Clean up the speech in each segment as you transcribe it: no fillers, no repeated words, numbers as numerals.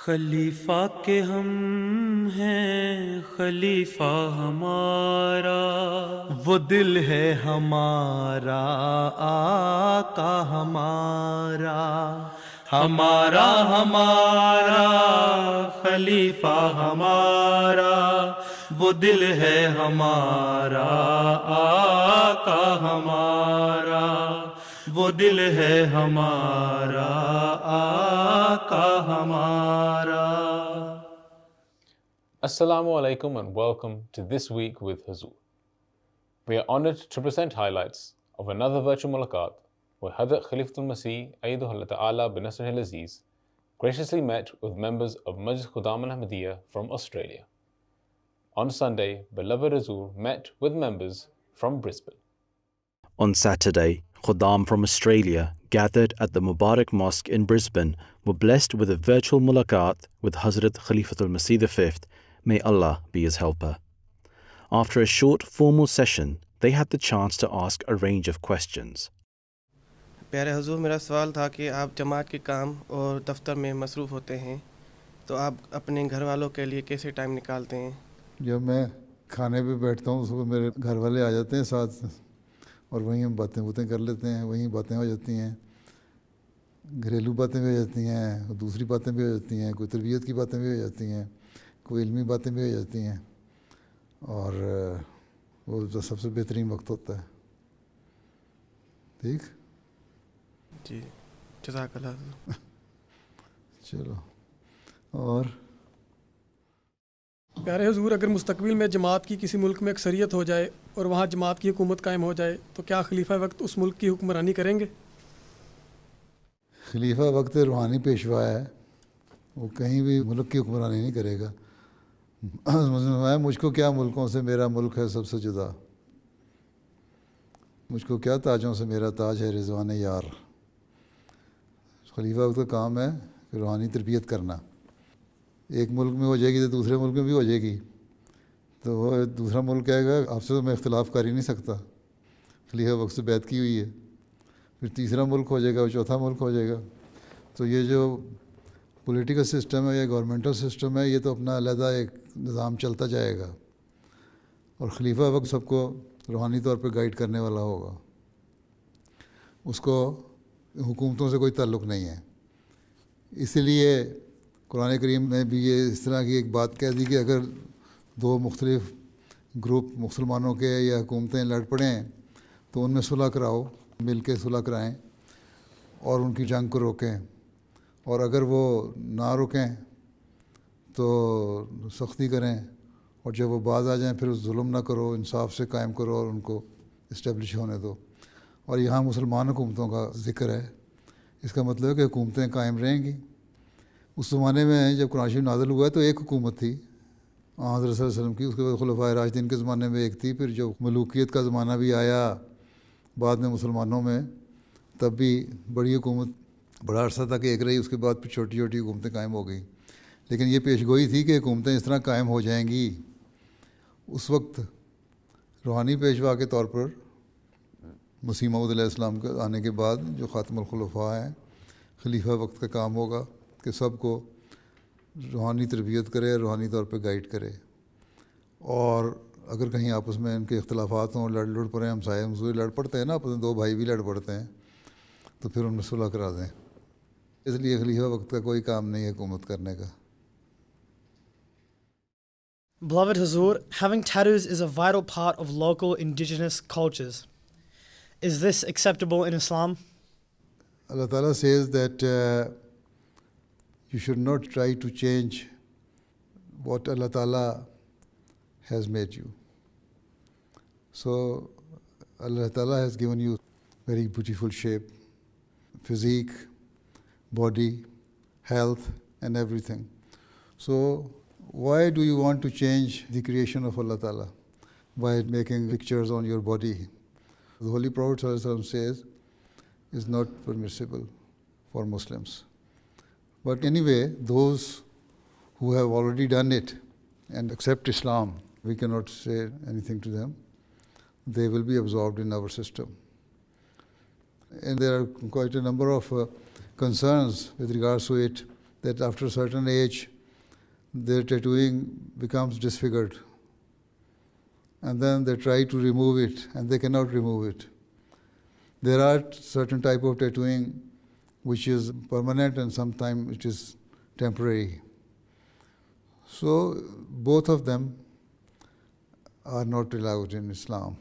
خلیفہ کے ہم ہیں خلیفہ ہمارا، وہ دل ہے ہمارا آقا ہمارا، ہمارا ہمارا خلیفہ ہمارا، وہ دل ہے ہمارا آقا ہمارا، وہ دل ہے ہمارا آقا ہمارا۔ Assalamu alaikum and welcome to This Week with Huzoor. We are honored to present highlights of another virtual mulaqat where Hazrat Khalifatul Masih Ayyadahullah Ta'ala bin Nasrihil Aziz graciously met with members of HBzAhmadiyyaTV from Australia. On Sunday, beloved Huzoor met with members from Brisbane. On Saturday, Khuddam from Australia gathered at the Mubarak Mosque in Brisbane were blessed with a virtual mulaqat with Hazrat Khalifatul Masih V. May Allah be his helper. After a short formal session, they had the chance to ask a range of questions. پیارے حضور، میرا سوال تھا کہ آپ جماعت کے کام اور دفتر میں مصروف ہوتے ہیں تو آپ اپنے گھر والوں کے لیے کیسے ٹائم نکالتے ہیں؟ جب میں کھانے پہ بیٹھتا ہوں اس وقت میرے گھر والے آ جاتے ہیں ساتھ، اور وہیں ہم باتیں کر لیتے ہیں، وہیں باتیں ہو جاتی ہیں، گھریلو باتیں بھی ہو جاتی ہیں، دوسری باتیں بھی ہو جاتی ہیں، کوئی تربیت کی باتیں بھی ہو جاتی ہیں، کوئی علمی باتیں بھی ہو جاتی ہیں، اور وہ سب سے بہترین وقت ہوتا ہے۔ ٹھیک، جی جزاک اللہ۔ چلو، اور پیارے حضور، اگر مستقبل میں جماعت کی کسی ملک میں اکثریت ہو جائے اور وہاں جماعت کی حکومت قائم ہو جائے تو کیا خلیفہ وقت اس ملک کی حکمرانی کریں گے؟ خلیفہ وقت روحانی پیشوا ہے، وہ کہیں بھی ملک کی حکمرانی نہیں کرے گا۔ مجھ کو کیا ملکوں سے میرا ملک ہے سب سے جدا، مجھ کو کیا تاجوں سے میرا تاج ہے رضوان یار۔ خلیفہ وقت کا کام ہے کہ روحانی تربیت کرنا۔ ایک ملک میں ہو جائے گی تو دوسرے ملک میں بھی ہو جائے گی، تو وہ دوسرا ملک کہے گا آپ سے تو میں اختلاف کر ہی نہیں سکتا، خلیفہ وقت سے بیعت کی ہوئی ہے۔ پھر تیسرا ملک ہو جائے گا، چوتھا ملک ہو جائے گا۔ تو یہ جو پولیٹیکل سسٹم ہے یا گورنمنٹل سسٹم ہے، یہ تو اپنا علیحدہ ایک نظام چلتا جائے گا، اور خلیفہ وقت سب کو روحانی طور پہ گائیڈ کرنے والا ہوگا، اس کو حکومتوں سے کوئی تعلق نہیں ہے۔ اسی لیے قرآن کریم نے بھی یہ اس طرح کی ایک بات کہہ دی کہ اگر دو مختلف گروپ مسلمانوں کے یا حکومتیں لڑ پڑیں تو ان میں صلح کراؤ، مل کے صلح کرائیں اور ان کی جنگ کو روکیں، اور اگر وہ نہ روکیں تو سختی کریں، اور جب وہ باز آ جائیں پھر ظلم نہ کرو، انصاف سے قائم کرو اور ان کو اسٹیبلش ہونے دو۔ اور یہاں مسلمان حکومتوں کا ذکر ہے، اس کا مطلب ہے کہ حکومتیں قائم رہیں گی۔ اس زمانے میں جب قرآن شریف نازل ہوا ہے تو ایک حکومت تھی حضرت صلی اللہ علیہ وسلم کی، اس کے بعد خلفائے راشدین کے زمانے میں ایک تھی، پھر جو ملوکیت کا زمانہ بھی آیا بعد میں مسلمانوں میں، تب بھی بڑی حکومت بڑا عرصہ تک ایک رہی، اس کے بعد پھر چھوٹی چھوٹی حکومتیں قائم ہو گئیں۔ لیکن یہ پیش گوئی تھی کہ حکومتیں اس طرح قائم ہو جائیں گی۔ اس وقت روحانی پیشوا کے طور پر مسیح موعود علیہ السلام کے آنے کے بعد جو خاتم الخلفاء ہیں، خلیفہ وقت کا کام ہوگا کہ سب کو روحانی تربیت کرے، روحانی طور پہ گائیڈ کرے، اور اگر کہیں آپس میں ان کے اختلافات ہوں، لڑ پڑیں، ہمسائے ہمسوئے لڑ پڑتے ہیں نا، آپس میں دو بھائی بھی لڑ پڑتے ہیں، تو پھر ان میں صلح کرا دیں۔ اس لیے خلیفہ وقت کا کوئی کام نہیں ہے حکومت کرنے کا۔ Beloved Huzoor, having tattoos is a vital part of local indigenous cultures. Is this acceptable in Islam? Allah Ta'ala says that you should not try to change what Allah Ta'ala has made you. So Allah Ta'ala has given you very beautiful shape, physique, body, health and everything. So why do you want to change the creation of Allah Ta'ala by making pictures on your body? The Holy Prophet Sallallahu Alaihi Wasallam says is not permissible for Muslims. But anyway, those who have already done it and accept Islam, we cannot say anything to them. They will be absorbed in our system. And there are quite a number of concerns with regards to it, that after a certain age, their tattooing becomes disfigured. And then they try to remove it, and they cannot remove it. There are certain type of tattooing which is permanent, and sometimes it is temporary. So both of them are not allowed in Islam.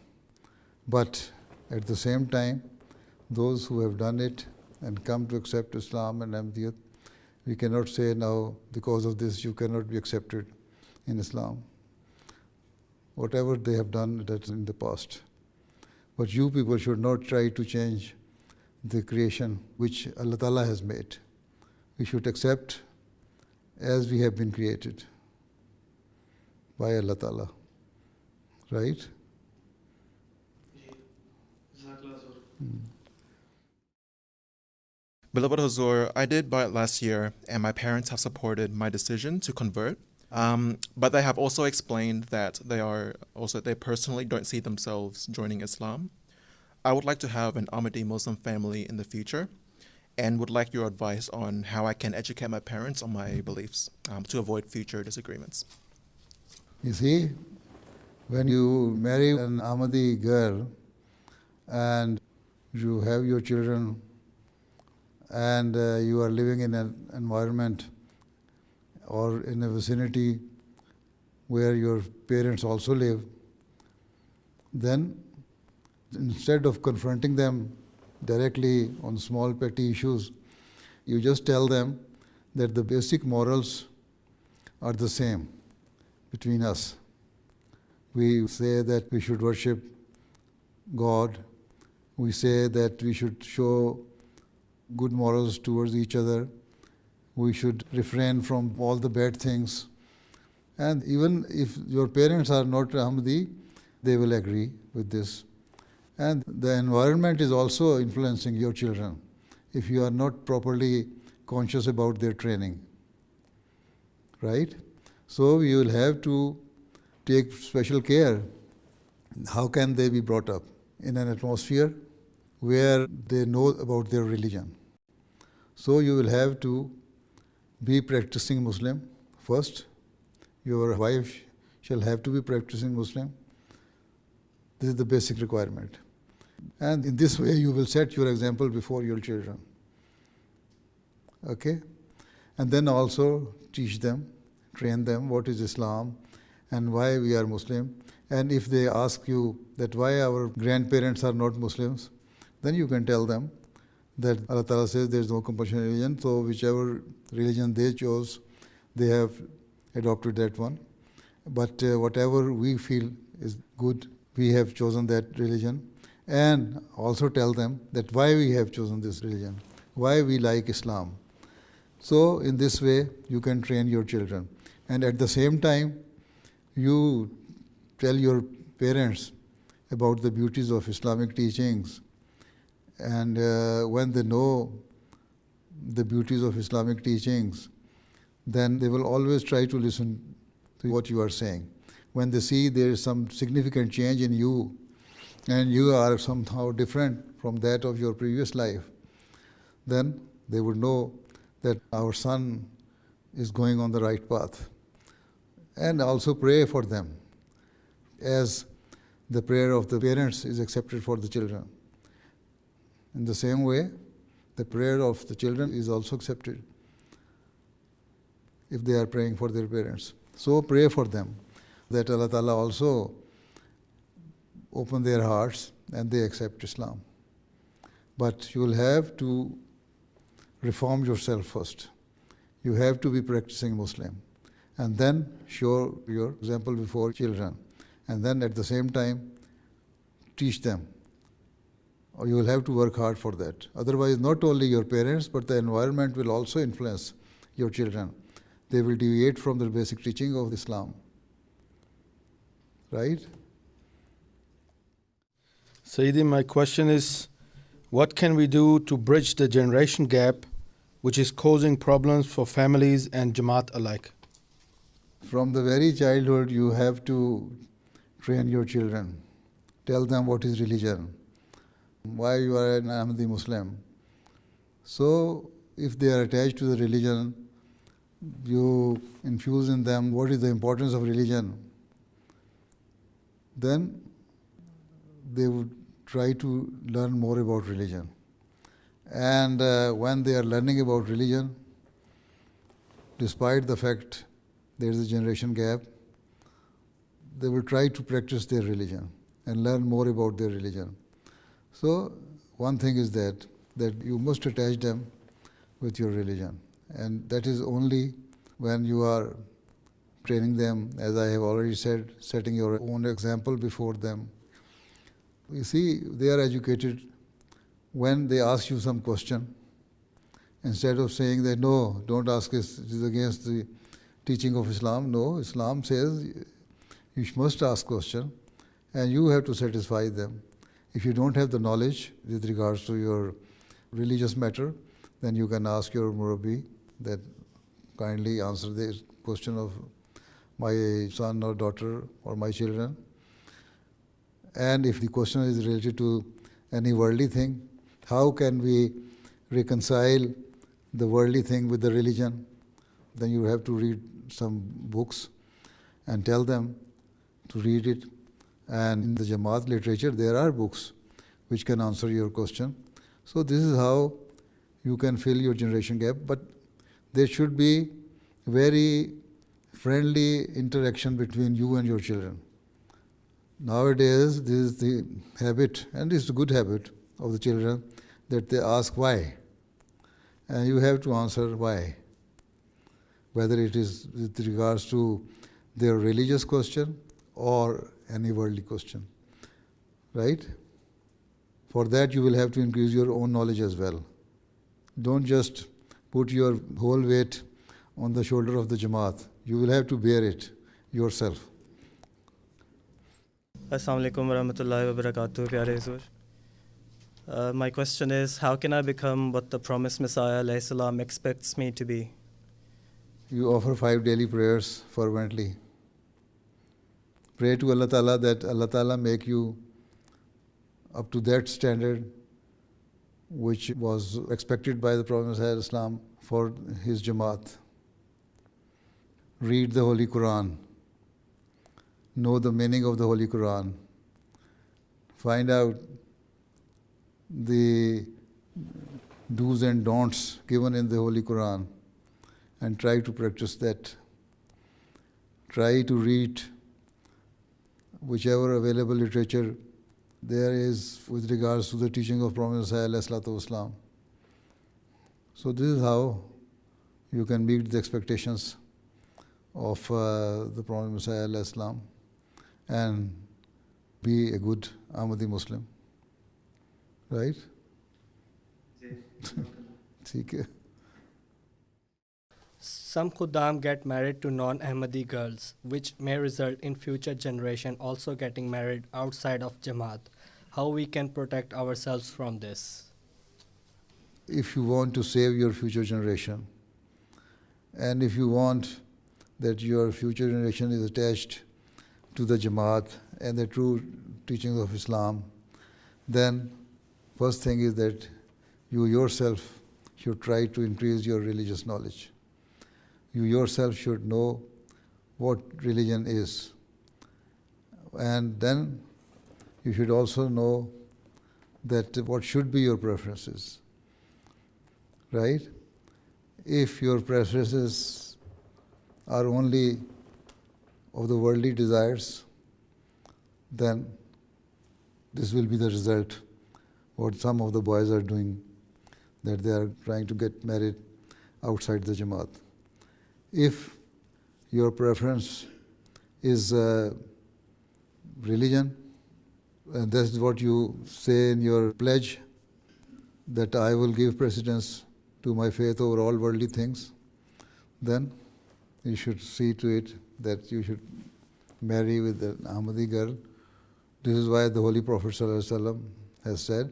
But at the same time, those who have done it and come to accept Islam and Ahmadiyyat, we cannot say now, because of this, you cannot be accepted in Islam. Whatever they have done, that's in the past. But you people should not try to change the creation which Allah Ta'ala has made. We should accept as we have been created by Allah Ta'ala. Right? Beloved Huzoor, I did Bayat last year, and my parents have supported my decision to convert. But they have also explained that they personally don't see themselves joining Islam. I would like to have an Ahmadi Muslim family in the future, and would like your advice on how I can educate my parents on my beliefs to avoid future disagreements. You see, when you marry an Ahmadi girl and you have your children and you are living in an environment or in a vicinity where your parents also live, then instead of confronting them directly on small petty issues, you just tell them that the basic morals are the same between us. We say that we should worship God. We say that we should show good morals towards each other. We should refrain from all the bad things. And even if your parents are not Ahmadi, they will agree with this. And the environment is also influencing your children if you are not properly conscious about their training. Right? So you will have to take special care. How can they be brought up? In an atmosphere where they know about their religion. So you will have to be practicing Muslim first. Your wife shall have to be practicing Muslim. This is the basic requirement. And in this way you will set your example before your children. Okay? And then also teach them, train them what is Islam and why we are Muslim. And if they ask you that why our grandparents are not Muslims, then you can tell them that Allah Ta'ala says there is no compulsion in religion, so whichever religion they chose, they have adopted that one. But whatever we feel is good, we have chosen that religion. And also tell them that why we have chosen this religion, why we like Islam. So in this way, you can train your children. And at the same time, you tell your parents about the beauties of Islamic teachings. And when they know the beauties of Islamic teachings, then they will always try to listen to what you are saying. When they see there is some significant change in you, and you are somehow different from that of your previous life, then they would know that our son is going on the right path. And also pray for them, as the prayer of the parents is accepted for the children. In the same way, the prayer of the children is also accepted if they are praying for their parents. So pray for them, that Allah Ta'ala also open their hearts and they accept Islam. But you will have to reform yourself first. You have to be practicing Muslim. And then show your example before children. And then at the same time, teach them. Or you will have to work hard for that. Otherwise, not only your parents, but the environment will also influence your children. They will deviate from the basic teaching of Islam. Right? Sayyidi, my question is, what can we do to bridge the generation gap which is causing problems for families and Jamaat alike? From the very childhood, you have to train your children. Tell them what is religion, why you are an Ahmadi Muslim. So, if they are attached to the religion, you infuse in them what is the importance of religion, then they would try to learn more about religion. And when they are learning about religion, despite the fact there is a generation gap, they will try to practice their religion and learn more about their religion. So one thing is that you must attach them with your religion. And that is only when you are training them, as I have already said, setting your own example before them. You see, they are educated when they ask you some question. Instead of saying that, no, don't ask us, it is against the teaching of Islam. No, Islam says you must ask question and you have to satisfy them. If you don't have the knowledge with regards to your religious matter, then you can ask your murabbi that kindly answer the question of my son or daughter or my children. And if the question is related to any worldly thing, how can we reconcile the worldly thing with the religion? Then you have to read some books and tell them to read it. And in the Jamaat literature, there are books which can answer your question. So this is how you can fill your generation gap. But there should be very friendly interaction between you and your children. Nowadays, this is the habit, and it's a good habit of the children, that they ask why. And you have to answer why. Whether it is with regards to their religious question or any worldly question. Right? For that, you will have to increase your own knowledge as well. Don't just put your whole weight on the shoulder of the Jamaat. You will have to bear it yourself. Assalamu alaikum warahmatullahi wabarakatuh, Pyare Huzoor. My question is, how can I become what the promised Messiah alayhi salam expects me to be? You offer 5 daily prayers fervently. Pray to Allah Ta'ala that Allah Ta'ala make you up to that standard which was expected by the Prophet Messiah Islam for his Jamaat. Read the Holy Quran. Know the meaning of the Holy Quran. Find out the do's and don'ts given in the Holy Quran and try to practice that. Try to read whichever available literature there is with regards to the teaching of Prophet Islam. So this is how you can meet the expectations of the Prophet Messiah Islam and be a good Ahmadi Muslim. Right? Some Khuddam get married to non-Ahmadi girls, which may result in future generation also getting married outside of Jamaat. How we can protect ourselves from this? If you want to save your future generation, and if you want that your future generation is attached to the Jamaat and the true teachings of Islam, then first thing is that you yourself should try to increase your religious knowledge. You yourself should know what religion is. And then you should also know that what should be your preferences. Right? If your preferences are only of the worldly desires, then this will be the result. What some of the boys are doing, that they are trying to get married outside the Jamaat. If your preference is religion, and that's what you say in your pledge, that I will give precedence to my faith over all worldly things, then you should see to it that you should marry with an Ahmadi girl. This is why the Holy Prophet ﷺ has said,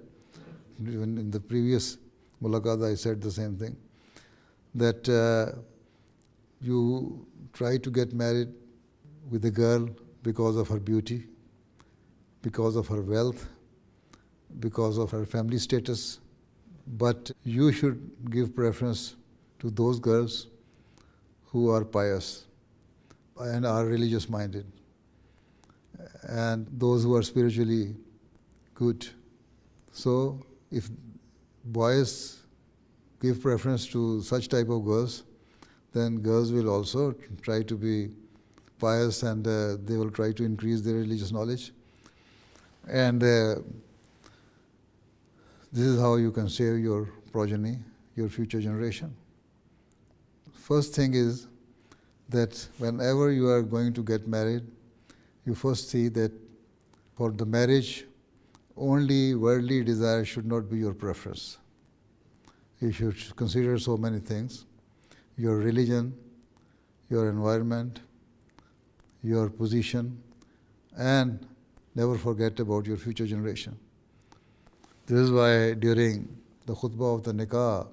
even in the previous mulaqat I said the same thing, that you try to get married with a girl because of her beauty, because of her wealth, because of her family status, but you should give preference to those girls who are pious and are religious minded, and those who are spiritually good. So if boys give preference to such type of girls, then girls will also try to be pious, and they will try to increase their religious knowledge. And this is how you can save your progeny, your future generation. First thing is that whenever you are going to get married, you first see that for the marriage, only worldly desire should not be your preference. You should consider so many things: your religion, your environment, your position, and never forget about your future generation. This is why during the khutbah of the nikah,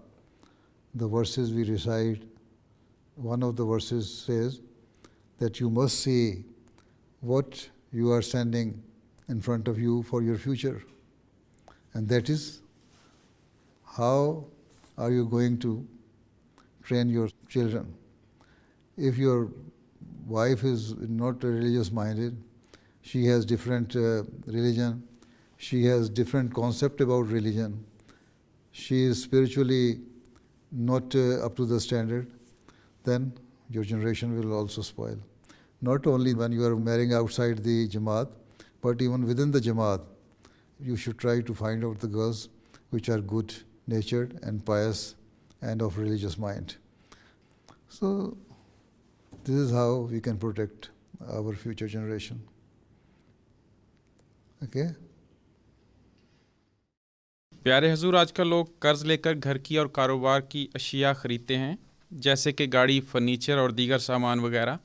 the verses we recite, one of the verses says that you must see what you are sending in front of you for your future. And that is how are you going to train your children. If your wife is not religious minded, she has different religion, she has different concept about religion, she is spiritually not up to the standard, then your generation will also spoil. Not only when you are marrying outside the Jamaat, but even within the Jamaat, you should try to find out the girls which are good natured and pious and of religious mind. So this is how we can protect our future generation. Okay? प्यारे हजूर, आजकल लोग कर्ज लेकर घर की और कारोबार की अशिया ख़रीदते हैं, जैसे कि गाड़ी, फर्नीचर और दीगर सामान वगैरह।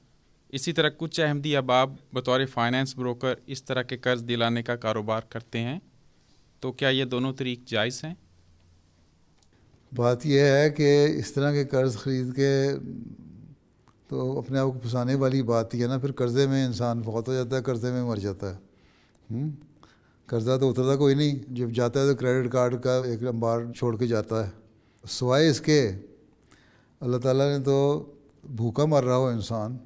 इसी तरह कुछ अहमदी अहबाब बतौर फ़ाइनेंस ब्रोकर इस तरह के कर्ज दिलाने का कारोबार करते हैं। तो क्या ये दोनों तरीक़ जायज़ हैं? बात यह है कि इस तरह के कर्ज ख़रीद के तो अपने आप को फंसाने वाली बात ही है ना। फिर कर्ज़े में इंसान फौत हो जाता है, कर्ज़े में मर जाता है। कर्ज़ा तो उतरता कोई नहीं, जब जाता है तो क्रेडिट कार्ड का एक अंबार छोड़ के जाता है। सिवाय इसके अल्लाह ताला ने तो भूखा मर रहा हो इंसान,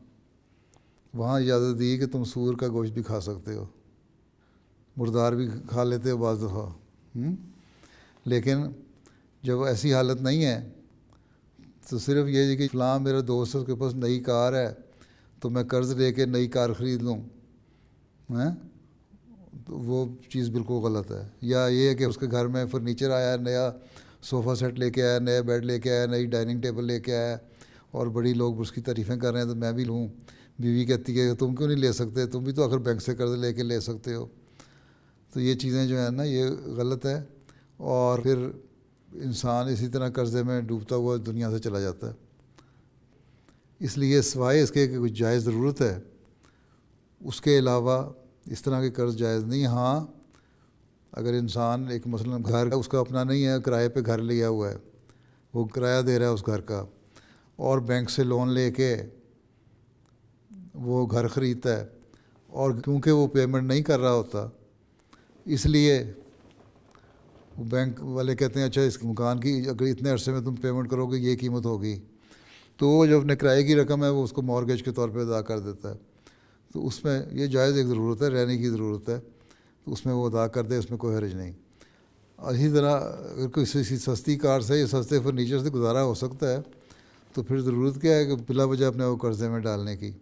वहाँ इजाज़त दी कि तुम सूअर का गोश्त भी खा सकते हो, मुर्दार भी खा लेते हो बाज़ दफ़ा। लेकिन जब ऐसी हालत नहीं है तो सिर्फ ये है कि फ़लाँ मेरा दोस्त है, उसके पास नई कार है तो मैं कर्ज़ लेके नई कार ख़रीद लूँ, हैं? तो वो चीज़ बिल्कुल गलत है। या ये है कि उसके घर में फर्नीचर आया है, नया सोफ़ा सेट लेके आया, नया बेड लेके आया, नई डाइनिंग टेबल लेके आया और बड़ी लोग उसकी तारीफ़ें कर रहे हैं तो मैं भी लूँ। बीवी कहती है तुम क्यों नहीं ले सकते, तुम भी तो आखिर बैंक से कर्ज़ लेके ले सकते हो। तो ये चीज़ें जो है ना, ये गलत है। और फिर इंसान इसी तरह कर्ज़े में डूबता हुआ दुनिया से चला जाता है। इसलिए सिवाय इसके कि कुछ जायज़ ज़रूरत है, उसके अलावा इस तरह के कर्ज़ जायज़ नहीं। हाँ, अगर इंसान एक मसलन घर का उसका अपना नहीं है, किराए पे घर लिया हुआ है, वो किराया दे रहा है उस घर का, और बैंक से लोन लेके वो घर ख़रीदता है, और क्योंकि वो पेमेंट नहीं कर रहा होता इसलिए बैंक वाले कहते हैं अच्छा इस मकान की अगर इतने अरसे में तुम पेमेंट करोगे ये कीमत होगी, तो वो जो अपने किराए की रकम है वो उसको मॉर्गेज के तौर पे अदा कर देता है। तो उसमें ये जायज़ एक ज़रूरत है, रहने की ज़रूरत है, तो उसमें वो अदा कर दे, उसमें कोई हर्ज नहीं। इसी तरह अगर किसी सस्ती कार से या सस्ते फर्नीचर से गुजारा हो सकता है तो फिर ज़रूरत क्या है कि बिला वजह अपने वो कर्ज़े में डालने की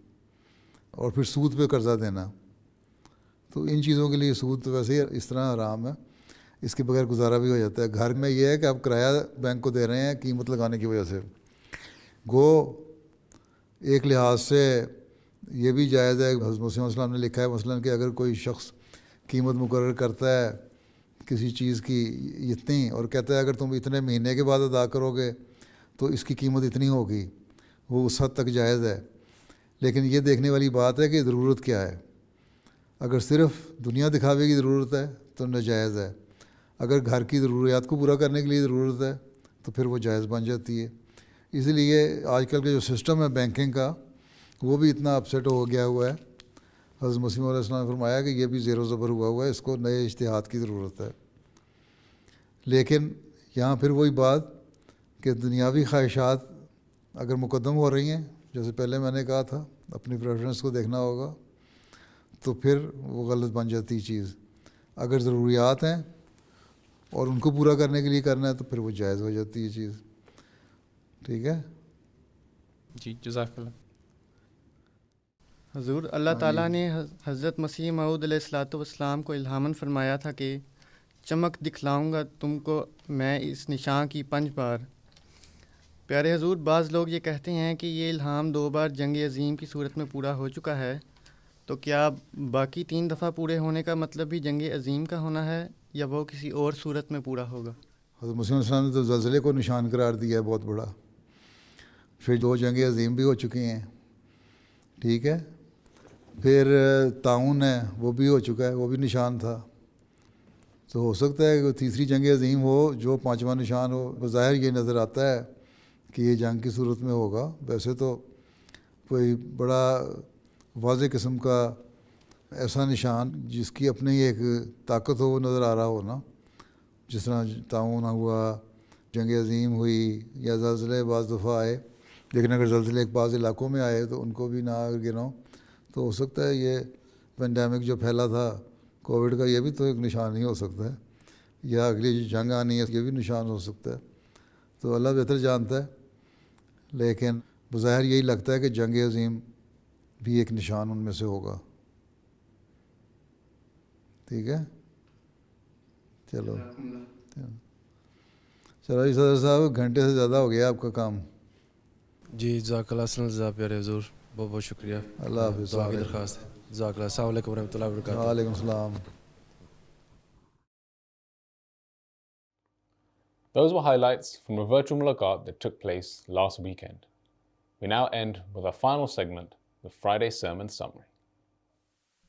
और फिर सूद पे कर्ज़ा देना। तो इन चीज़ों के लिए सूद तो वैसे ही इस तरह हराम है, इसके बगैर गुजारा भी हो जाता है। घर में ये है कि आप किराया बैंक को दे रहे हैं कीमत लगाने की वजह से, गो एक लिहाज से ये भी जायज़ है। हज़रत मुहम्मद सल्लल्लाहु अलैहि वसल्लम ने लिखा है मसलन कि अगर कोई शख्स कीमत मुकर्रर करता है किसी चीज़ की इतनी और कहता है अगर तुम इतने महीने के बाद अदा करोगे तो इसकी कीमत इतनी होगी, वो उस हद तक जायज़ है। लेकिन ये देखने वाली बात है कि ज़रूरत क्या है। अगर सिर्फ़ दुनिया दिखावे की ज़रूरत है तो नाजायज़ है, अगर घर की ज़रूरियात को पूरा करने के लिए ज़रूरत है तो फिर वो जायज़ बन जाती है। इसलिए आजकल का जो सिस्टम है बैंकिंग का वो भी इतना अपसेट हो गया हुआ है। हज़रत मसीह अलैहि सल्लम ने फरमाया कि ये भी ज़ेरो ज़बर हुआ हुआ है, इसको नए इज्तिहाद की ज़रूरत है। लेकिन यहाँ फिर वही बात कि दुनियावी ख्वाहिशात अगर मुकद्दम हो रही हैं جیسے پہلے میں نے کہا تھا اپنی پریفرنس کو دیکھنا ہوگا، تو پھر وہ غلط بن جاتی چیز. اگر ضروریات ہیں اور ان کو پورا کرنے کے لیے کرنا ہے تو پھر وہ جائز ہو جاتی ہے چیز. ٹھیک ہے جی جزاک اللہ. حضور، اللہ تعالیٰ نے حضرت مسیح موعود علیہ الصلاۃ والسلام کو الہاماً فرمایا تھا کہ چمک دکھلاؤں گا تم کو میں اس نشان کی 5 بار. پیارے حضور، بعض لوگ یہ کہتے ہیں کہ یہ الہام 2 بار جنگ عظیم کی صورت میں پورا ہو چکا ہے، تو کیا باقی 3 دفعہ پورے ہونے کا مطلب بھی جنگ عظیم کا ہونا ہے یا وہ کسی اور صورت میں پورا ہوگا؟ حضرت مسیح علیہ السلام نے تو زلزلے کو نشان قرار دیا ہے بہت بڑا. پھر 2 جنگ عظیم بھی ہو چکی ہیں. ٹھیک ہے، پھر طاعون ہے وہ بھی ہو چکا ہے، وہ بھی نشان تھا. تو ہو سکتا ہے کہ تیسری جنگ عظیم ہو جو 5واں نشان ہو. بظاہر یہ نظر آتا ہے کہ یہ جنگ کی صورت میں ہوگا. ویسے تو کوئی بڑا واضح قسم کا ایسا نشان جس کی اپنی ایک طاقت ہو وہ نظر آ رہا ہو نا، جس طرح طاعون ہوا، جنگ عظیم ہوئی یا زلزلے بعض دفعہ آئے. لیکن اگر زلزلے بعض علاقوں میں آئے تو ان کو بھی نہ گنو تو ہو سکتا ہے یہ پینڈیمک جو پھیلا تھا کووڈ کا یہ بھی تو ایک نشان ہی ہو سکتا ہے، یا اگلی جو جنگ آنی ہے یہ بھی نشان ہو سکتا ہے. تو اللہ بہتر جانتا ہے، لیکن بظاہر یہی لگتا ہے کہ جنگ عظیم بھی ایک نشان ان میں سے ہوگا. ٹھیک ہے، چلو جی صدر صاحب، گھنٹے سے زیادہ ہو گیا آپ کا کام. جی جزاک اللہ خیر پیارے حضور، بہت بہت شکریہ. اللہ حافظ. دعا کی درخواست ہے. جزاک اللہ. السلام علیکم ورحمۃ اللہ وبرکاتہ. وعلیکم السلام. Those were highlights from a virtual mulaqat that took place last weekend. We now end with our final segment, the Friday Sermon Summary.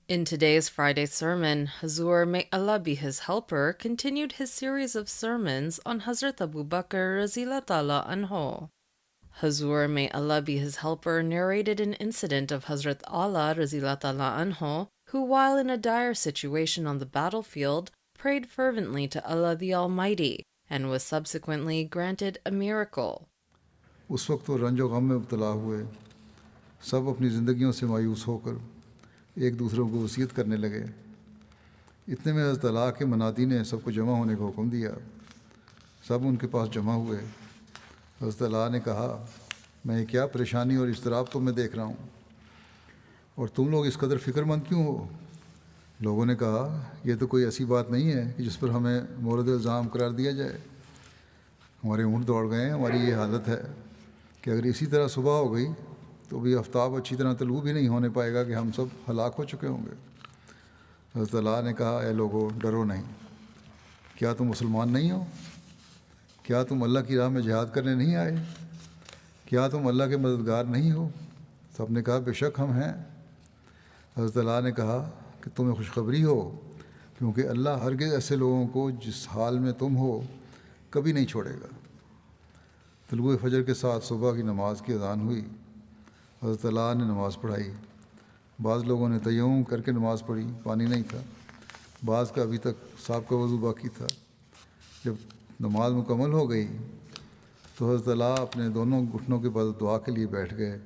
In today's Friday sermon, Huzoor, may Allah be his helper, continued his series of sermons on Hazrat Abu Bakr Raziyallahu Ta'ala Anhu. Huzoor, may Allah be his helper, narrated an incident of Hazrat Ali Raziyallahu Ta'ala Anhu, who, while in a dire situation on the battlefield, prayed fervently to Allah the Almighty and was subsequently granted a miracle. اس وقت وہ رنج و غم میں مبتلا ہوئے، سب اپنی زندگیوں سے مایوس ہو کر ایک دوسروں کو وصیت کرنے لگے. اتنے میں حضرت اللہ کے منادی نے سب کو جمع ہونے کا حکم دیا. سب ان کے پاس جمع ہوئے. حضرت اللہ نے کہا، میں کیا پریشانی اور اضطراب تم میں دیکھ رہا ہوں، اور تم لوگ اس قدر فکر مند کیوں ہو؟ لوگوں نے کہا، یہ تو کوئی ایسی بات نہیں ہے کہ جس پر ہمیں مورد الزام قرار دیا جائے. ہمارے اونٹ دوڑ گئے ہیں، ہماری یہ حالت ہے کہ اگر اسی طرح صبح ہو گئی تو بھی آفتاب اچھی طرح طلوع بھی نہیں ہونے پائے گا کہ ہم سب ہلاک ہو چکے ہوں گے. حضرت اللہ نے کہا، اے لوگو، ڈرو نہیں. کیا تم مسلمان نہیں ہو؟ کیا تم اللہ کی راہ میں جہاد کرنے نہیں آئے؟ کیا تم اللہ کے مددگار نہیں ہو؟ سب نے کہا، بے شک ہم ہیں. حضرت اللہ نے کہا کہ تمہیں خوشخبری ہو، کیونکہ اللہ ہرگز ایسے لوگوں کو جس حال میں تم ہو کبھی نہیں چھوڑے گا. طلوع فجر کے ساتھ صبح کی نماز کی اذان ہوئی. حضرت اللہ نے نماز پڑھائی. بعض لوگوں نے تیمم کر کے نماز پڑھی، پانی نہیں تھا. بعض کا ابھی تک سابقہ وضو باقی تھا. جب نماز مکمل ہو گئی تو حضرت اللہ اپنے دونوں گھٹنوں کے بعد دعا کے لیے بیٹھ گئے،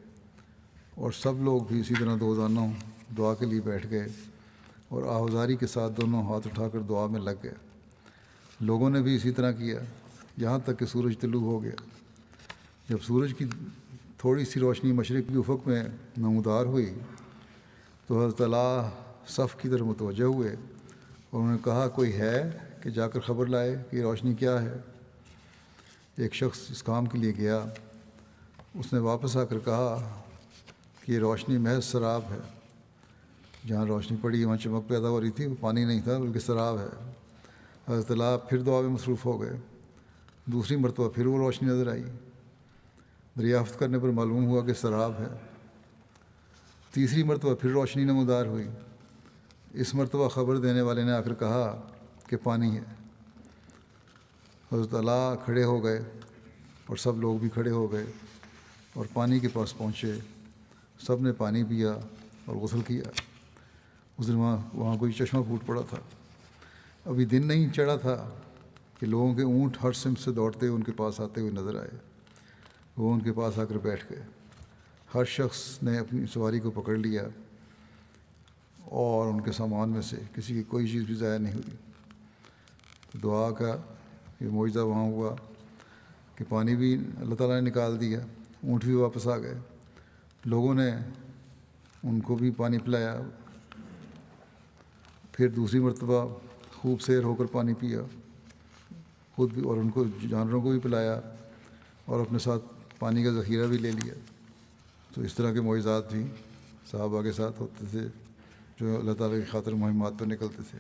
اور سب لوگ بھی اسی طرح دوزانوں دعا کے لیے بیٹھ گئے اور آہوزاری کے ساتھ دونوں ہاتھ اٹھا کر دعا میں لگ گئے. لوگوں نے بھی اسی طرح کیا یہاں تک کہ سورج طلوع ہو گیا. جب سورج کی تھوڑی سی روشنی مشرق کی افق میں نمودار ہوئی تو حضرت اللہ صف کی طرف متوجہ ہوئے اور انہوں نے کہا، کوئی ہے کہ جا کر خبر لائے کہ یہ روشنی کیا ہے؟ ایک شخص اس کام کے لیے گیا. اس نے واپس آ کر کہا کہ یہ روشنی محض سراب ہے. جہاں روشنی پڑی وہاں چمک پیدا ہو رہی تھی، وہ پانی نہیں تھا بلکہ سراب ہے. حضرت اللہ پھر دعا میں مصروف ہو گئے. دوسری مرتبہ پھر وہ روشنی نظر آئی. دریافت کرنے پر معلوم ہوا کہ سراب ہے. تیسری مرتبہ پھر روشنی نمودار ہوئی. اس مرتبہ خبر دینے والے نے آ کر کہا کہ پانی ہے. حضرت اللہ کھڑے ہو گئے اور سب لوگ بھی کھڑے ہو گئے اور پانی کے پاس پہنچے. سب نے پانی پیا اور غسل کیا. اس دن وہاں کوئی چشمہ پھوٹ پڑا تھا. ابھی دن نہیں چڑھا تھا کہ لوگوں کے اونٹ ہر سمت سے دوڑتے ہوئے ان کے پاس آتے ہوئے نظر آئے. وہ ان کے پاس آ کر بیٹھ گئے. ہر شخص نے اپنی سواری کو پکڑ لیا اور ان کے سامان میں سے کسی کی کوئی چیز بھی ضائع نہیں ہوئی. تو دعا کا یہ معجزہ وہاں ہوا کہ پانی بھی اللہ تعالیٰ نے نکال دیا, اونٹ بھی واپس آ گئے, لوگوں نے ان کو بھی پانی پلایا, پھر دوسری مرتبہ خوب سیر ہو کر پانی پیا خود بھی, اور ان کو جانوروں کو بھی پلایا اور اپنے ساتھ پانی کا ذخیرہ بھی لے لیا. تو اس طرح کے معجزات بھی صحابہ کے ساتھ ہوتے تھے جو اللہ تعالیٰ کی خاطر مہمات پر نکلتے تھے.